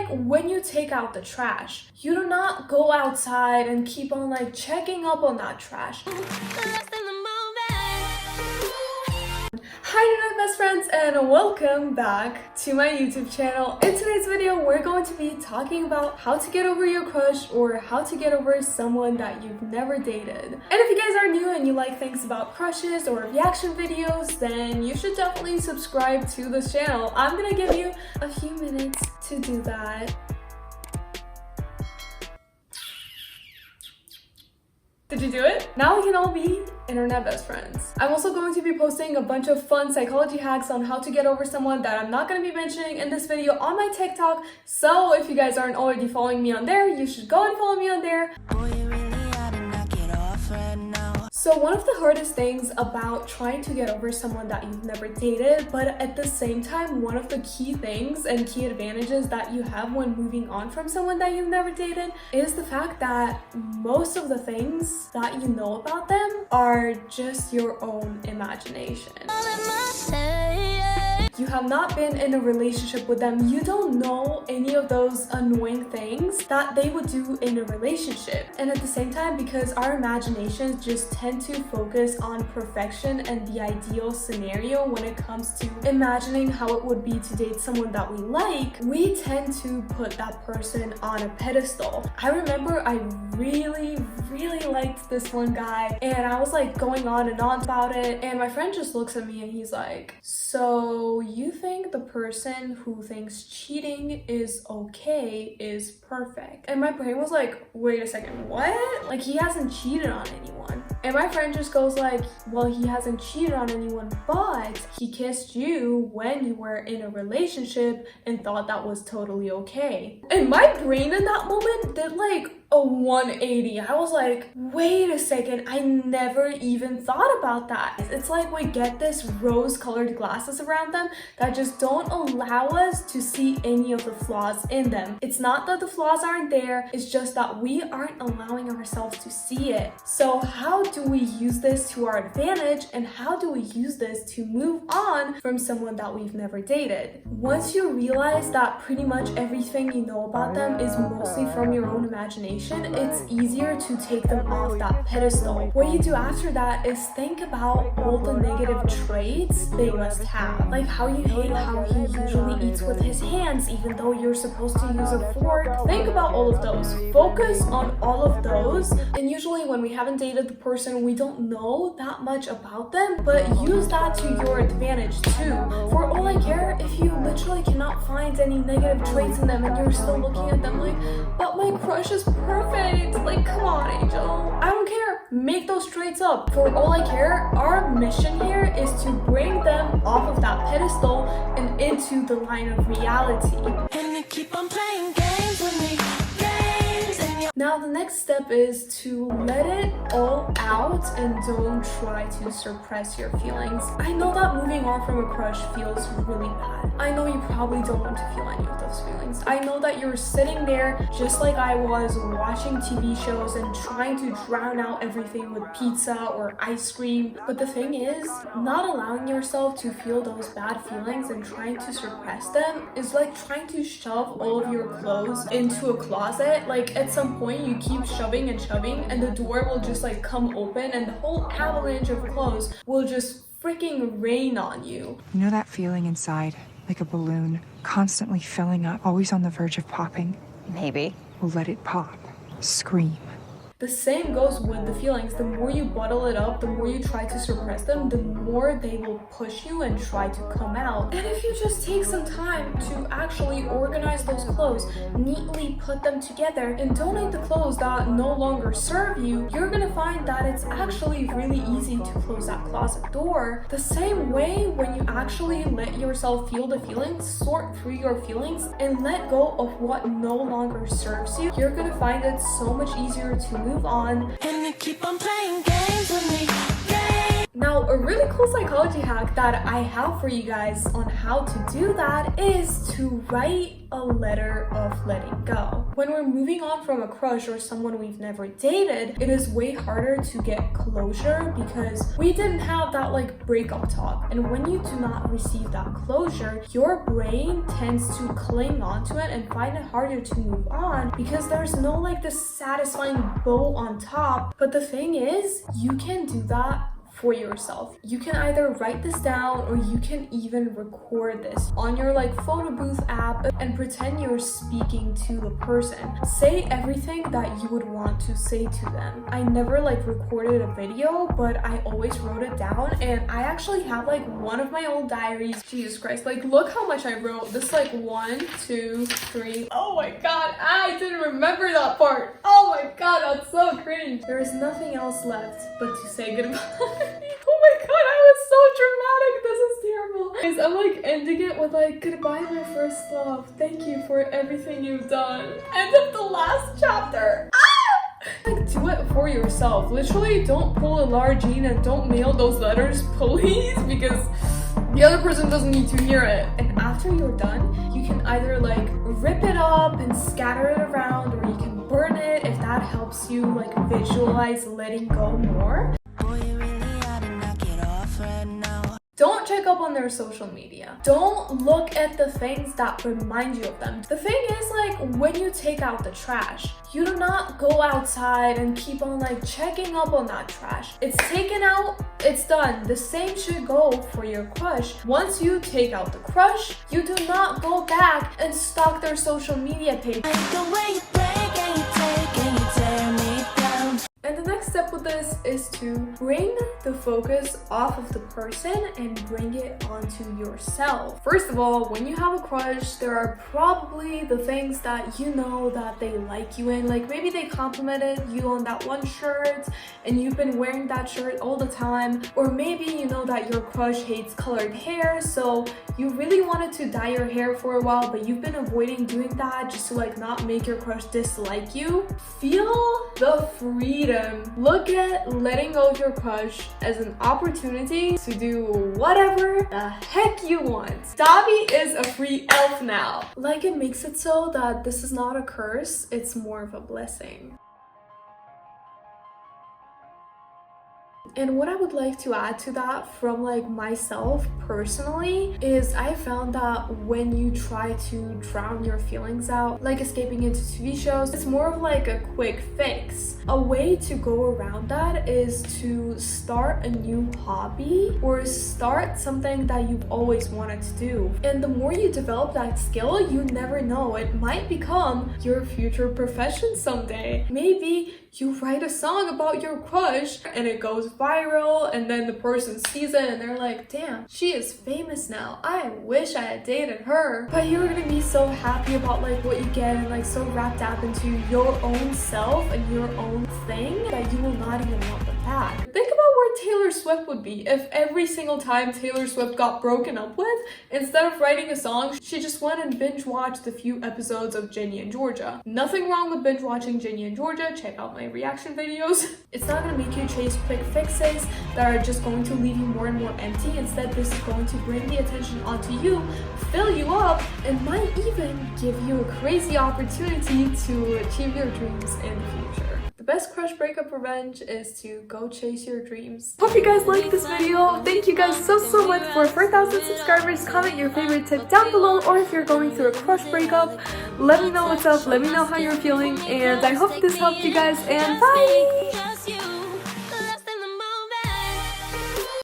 like when you take out the trash, you do not go outside and keep on like checking up on that trash. Hi internet best friends, and welcome back to my YouTube channel. In today's video, we're going to be talking about how to get over your crush or how to get over someone that you've never dated. And if you guys are new and you like things about crushes or reaction videos, then you should definitely subscribe to this channel. I'm gonna give you a few minutes to do that. Did you do it? Now we can all be internet best friends. I'm also going to be posting a bunch of fun psychology hacks on how to get over someone that I'm not going to be mentioning in this video on my TikTok. So if you guys aren't already following me on there, you should go and follow me on there. So one of the hardest things about trying to get over someone that you've never dated, but at the same time, one of the key things and key advantages that you have when moving on from someone that you've never dated is the fact that most of the things that you know about them are just your own imagination. You have not been in a relationship with them. You don't know any of those annoying things that they would do in a relationship. And at the same time, because our imaginations just tend to focus on perfection and the ideal scenario when it comes to imagining how it would be to date someone that we like, we tend to put that person on a pedestal. I remember I really liked this one guy and I was like going on and on about it, and my friend just looks at me and he's like, "So you think the person who thinks cheating is okay is perfect?" And my brain was like, wait a second, what? Like, he hasn't cheated on anyone. And my friend just goes like, well, he hasn't cheated on anyone, but he kissed you when you were in a relationship and thought that was totally okay. And my brain in that moment did like a 180. I was like, wait a second, I never even thought about that. It's like we get this rose-colored glasses around them that just don't allow us to see any of the flaws in them. It's not that the flaws aren't there, it's just that we aren't allowing ourselves to see it. So how do we use this to our advantage, and how do we use this to move on from someone that we've never dated? Once you realize that pretty much everything you know about them is mostly from your own imagination, it's easier to take them off that pedestal. What you do after that is think about all the negative traits they must have. Like how you hate how he usually eats with his hands even though you're supposed to use a fork. Think about all of those. Focus on all of those. And usually when we haven't dated the person, we don't know that much about them, but use that to your advantage too. For all I care if you literally cannot find any negative traits in them and you're still looking at them like, but my crush is perfect. Like, come on, Angel. I don't care. Make those traits up. For all I care, our mission here is to bring them off of that pedestal and into the line of reality. And you keep on playing games with me. Now the next step is to let it all out and don't try to suppress your feelings. I know that moving on from a crush feels really bad. I know you probably don't want to feel any of those feelings. I know that you're sitting there just like I was, watching TV shows and trying to drown out everything with pizza or ice cream. But the thing is, not allowing yourself to feel those bad feelings and trying to suppress them is like trying to shove all of your clothes into a closet. Like at some point you keep shoving and shoving and the door will just like come open and the whole avalanche of clothes will just freaking rain on you. You know that feeling inside, like a balloon, constantly filling up, always on the verge of popping? Maybe. Well, let it pop. Scream. The same goes with the feelings. The more you bottle it up, the more you try to suppress them, the more they will push you and try to come out. And if you just take some time to actually organize those clothes, neatly put them together, and donate the clothes that no longer serve you, you're gonna find that it's actually really easy to close that closet door. The same way, when you actually let yourself feel the feelings, sort through your feelings, and let go of what no longer serves you, you're gonna find it so much easier to move on. And you keep on playing games with me. Now, a really cool psychology hack that I have for you guys on how to do that is to write a letter of letting go. When we're moving on from a crush or someone we've never dated, it is way harder to get closure because we didn't have that like breakup talk. And when you do not receive that closure, your brain tends to cling onto it and find it harder to move on because there's no like this satisfying bow on top. But the thing is, you can do that for yourself. You can either write this down or you can even record this on your like photo booth app and pretend you're speaking to the person. Say everything that you would want to say to them. I never like recorded a video, but I always wrote it down, and I actually have like one of my old diaries. Jesus Christ, like look how much I wrote. This like 1, 2, 3. Oh my god, I didn't remember that part. Oh my god, that's so cringe. There is nothing else left but to say goodbye. Oh my god, I was so dramatic. This is terrible. Guys, I'm like ending it with like, goodbye my first love. Thank you for everything you've done. End of the last chapter. Like, do it for yourself. Literally, don't pull a Lara Jean and don't mail those letters, please, because the other person doesn't need to hear it. And after you're done, you can either like rip it up and scatter it around, or you can burn it if that helps you like visualize letting go more. Don't check up on their social media. Don't look at the things that remind you of them. The thing is, like, when you take out the trash, you do not go outside and keep on like checking up on that trash. It's taken out, it's done. The same should go for your crush. Once you take out the crush, you do not go back and stalk their social media page. And the next step with this is to bring the focus off of the person and bring it onto yourself. First of all, when you have a crush, there are probably the things that you know that they like you in. Like maybe they complimented you on that one shirt and you've been wearing that shirt all the time. Or maybe you know that your crush hates colored hair, so you really wanted to dye your hair for a while, but you've been avoiding doing that just to like not make your crush dislike you. Feel the freedom. Look at letting go of your crush as an opportunity to do whatever the heck you want. Dobby is a free elf now. Like, it makes it so that this is not a curse, it's more of a blessing. And what I would like to add to that from like myself personally is I found that when you try to drown your feelings out, like escaping into TV shows, it's more of like a quick fix. A way to go around that is to start a new hobby or start something that you've always wanted to do. And the more you develop that skill, you never know, it might become your future profession someday. Maybe you write a song about your crush and it goes viral, and then the person sees it and they're like, damn, she is famous now. I wish I had dated her. But you're gonna be so happy about like what you get and like so wrapped up into your own self and your own thing that you will not even want them back. Think about where Taylor Swift would be if every single time Taylor Swift got broken up with, instead of writing a song, she just went and binge watched a few episodes of Ginny and Georgia. Nothing wrong with binge watching Ginny and Georgia. Check out my reaction videos. It's not gonna make you chase quick fixes that are just going to leave you more and more empty. Instead, this is going to bring the attention onto you, fill you up, and might even give you a crazy opportunity to achieve your dreams in the future. The best crush breakup revenge is to go chase your dreams. Hope you guys liked this video. Thank you guys so much. For 4,000 subscribers, comment your favorite tip down below, or if you're going through a crush breakup, let me know what's up, let me know how you're feeling, and I hope this helped you guys, and bye!